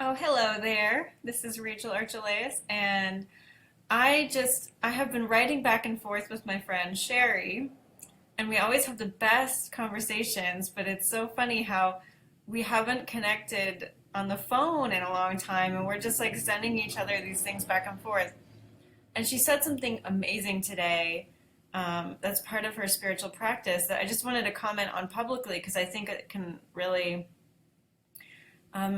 Oh, hello there. This is Rachel Archelaus, and I have been writing back and forth with my friend Sherry, and we always have the best conversations, but it's so funny how we haven't connected on the phone in a long time, and we're just like sending each other these things back and forth. And she said something amazing today, that's part of her spiritual practice that I just wanted to comment on publicly because I think it can really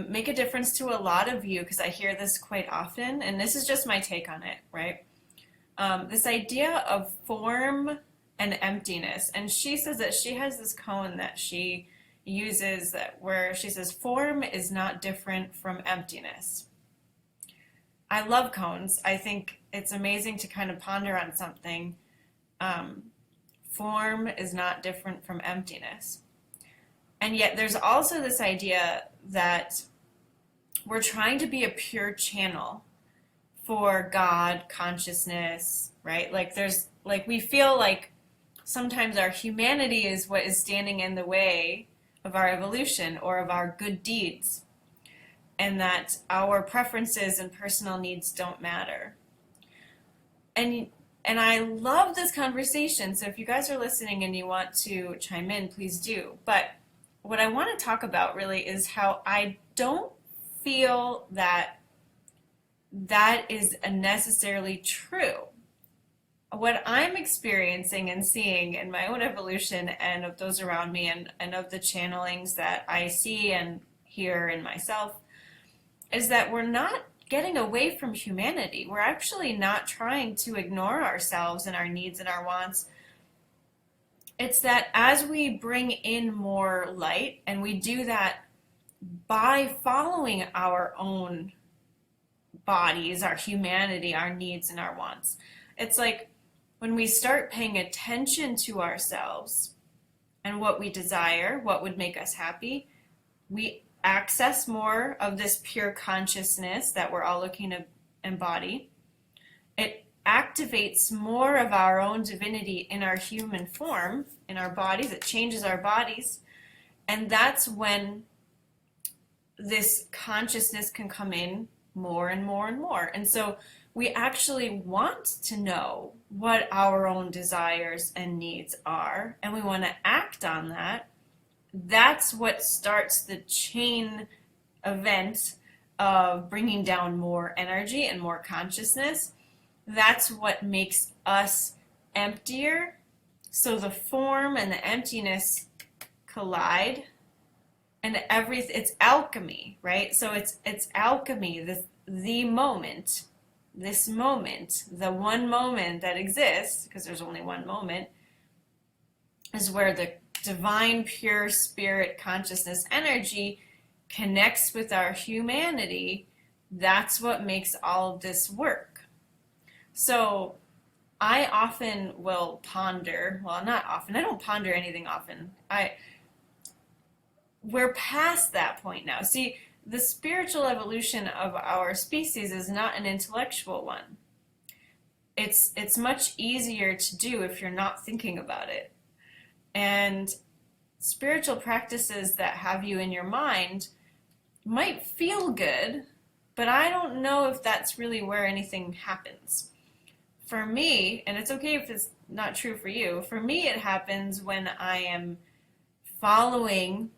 make a difference to a lot of you because I hear this quite often, and this is just my take on it, right? This idea of form and emptiness, and she says that she has this koan that she uses that where she says form is not different from emptiness. I love koans. I think it's amazing to kind of ponder on something. Um, Form is not different from emptiness. And yet there's also this idea that we're trying to be a pure channel for God, consciousness, right? We feel like sometimes our humanity is what is standing in the way of our evolution or of our good deeds, and that our preferences and personal needs don't matter. And and I love this conversation, so if you guys are listening and you want to chime in, please do. But what I want to talk about really is how I don't feel that that is necessarily true. What I'm experiencing and seeing in my own evolution and of those around me and of the channelings that I see and hear in myself is that we're not getting away from humanity. We're actually not trying to ignore ourselves and our needs and our wants. It's that as we bring in more light, and we do that by following our own bodies, our humanity, our needs and our wants. It's like when we start paying attention to ourselves and what we desire, what would make us happy, we access more of this pure consciousness that we're all looking to embody. It activates more of our own divinity in our human form, in our bodies. It changes our bodies. And that's when this consciousness can come in more and more and more. And so we actually want to know what our own desires and needs are, and we want to act on that. That's what starts the chain event of bringing down more energy and more consciousness. That's what makes us emptier. So the form and the emptiness collide, and it's alchemy, right? So it's alchemy, the moment, this moment, the one moment that exists, because there's only one moment, is where the divine, pure spirit, consciousness, energy connects with our humanity. That's what makes all of this work. So I often will ponder, well, not often, I don't ponder anything often. We're past that point now. See, the spiritual evolution of our species is not an intellectual one. It's much easier to do if you're not thinking about it. And spiritual practices that have you in your mind might feel good, but I don't know if that's really where anything happens. For me, and it's okay if it's not true for you, for me it happens when I am following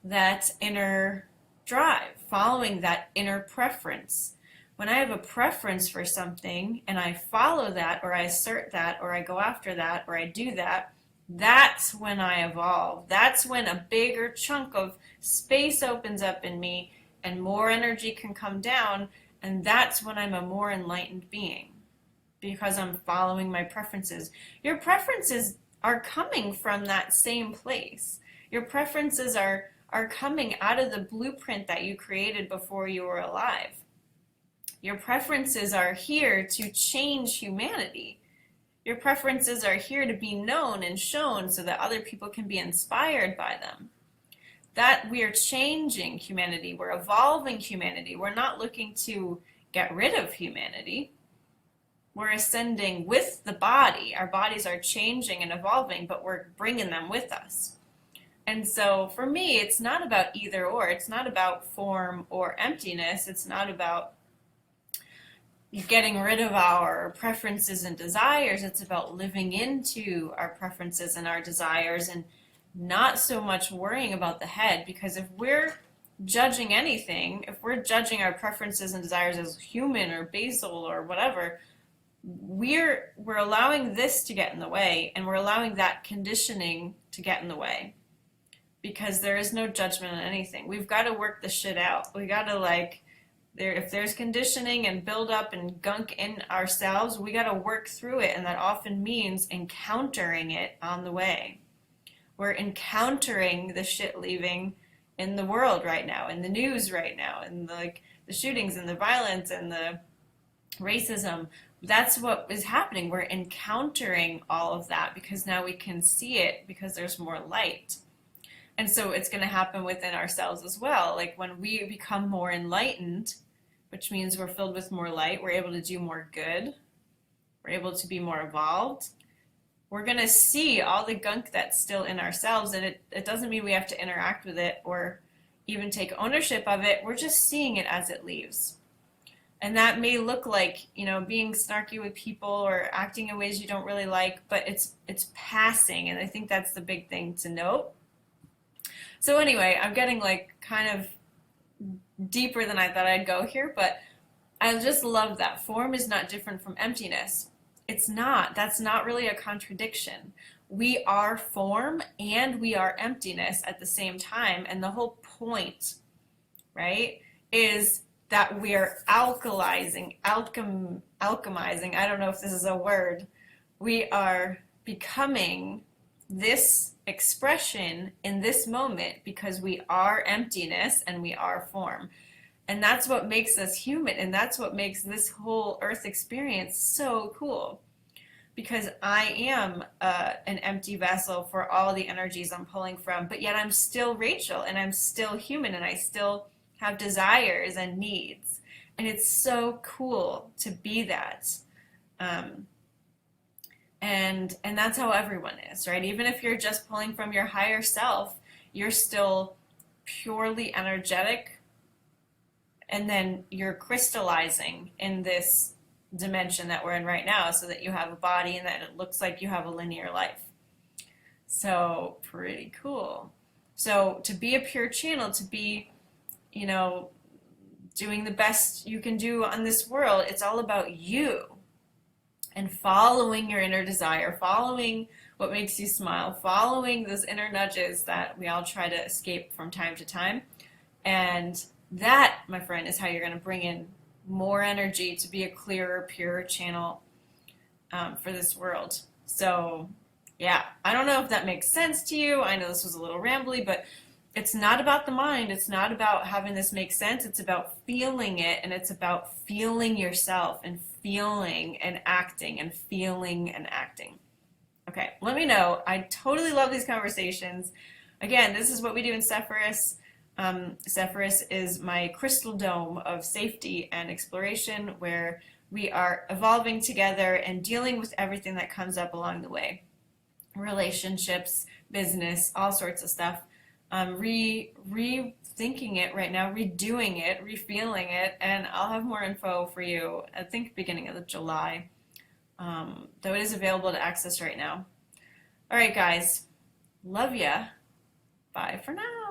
that inner drive, following that inner preference. When I have a preference for something and I follow that, or I assert that, or I go after that, or I do that, that's when I evolve. That's when a bigger chunk of space opens up in me and more energy can come down, and that's when I'm a more enlightened being, because I'm following my preferences. Your preferences are coming from that same place. Your preferences are coming out of the blueprint that you created before you were alive. Your preferences are here to change humanity. Your preferences are here to be known and shown so that other people can be inspired by them. That we are changing humanity, we're evolving humanity. We're not looking to get rid of humanity. We're ascending with the body. Our bodies are changing and evolving, but we're bringing them with us. And so for me, it's not about either or. It's not about form or emptiness. It's not about getting rid of our preferences and desires. It's about living into our preferences and our desires and not so much worrying about the head. Because if we're judging anything, if we're judging our preferences and desires as human or basal or whatever, we're allowing this to get in the way, and we're allowing that conditioning to get in the way, because there is no judgment on anything. We've got to work the shit out. We got to if there's conditioning and build up and gunk in ourselves, we got to work through it, and that often means encountering it on the way. We're encountering the shit leaving in the world right now, in the news right now, and the shootings and the violence and the racism. That's what is happening. We're encountering all of that because now we can see it because there's more light. And so it's going to happen within ourselves as well. Like when we become more enlightened, which means we're filled with more light, we're able to do more good, we're able to be more evolved, we're going to see all the gunk that's still in ourselves. And it doesn't mean we have to interact with it or even take ownership of it. We're just seeing it as it leaves. And that may look like, being snarky with people or acting in ways you don't really like, but it's passing. And I think that's the big thing to note. So anyway, I'm getting kind of deeper than I thought I'd go here, but I just love that. Form is not different from emptiness. It's not. That's not really a contradiction. We are form and we are emptiness at the same time. And the whole point, right, is that we are alchemizing, I don't know if this is a word. We are becoming this expression in this moment because we are emptiness and we are form. And that's what makes us human, and that's what makes this whole earth experience so cool. Because I am an empty vessel for all the energies I'm pulling from, but yet I'm still Rachel, and I'm still human, and I still have desires and needs. And it's so cool to be that. And that's how everyone is, right? Even if you're just pulling from your higher self, you're still purely energetic, and then you're crystallizing in this dimension that we're in right now so that you have a body and that it looks like you have a linear life. So pretty cool. So to be a pure channel, to be, doing the best you can do on this world, it's all about you and following your inner desire, following what makes you smile, following those inner nudges that we all try to escape from time to time. And that, my friend, is how you're going to bring in more energy to be a clearer, purer channel for this world. So, yeah, I don't know if that makes sense to you. I know this was a little rambly, but it's not about the mind. It's not about having this make sense. It's about feeling it, and it's about feeling yourself and feeling and acting and feeling and acting. Okay, let me know. I totally love these conversations. Again, this is what we do in Zephyrus. Zephyrus is my crystal dome of safety and exploration, where we are evolving together and dealing with everything that comes up along the way. Relationships, business, all sorts of stuff. Rethinking it right now, redoing it, refeeling it, and I'll have more info for you, I think beginning of July, though it is available to access right now. All right, guys. Love ya. Bye for now.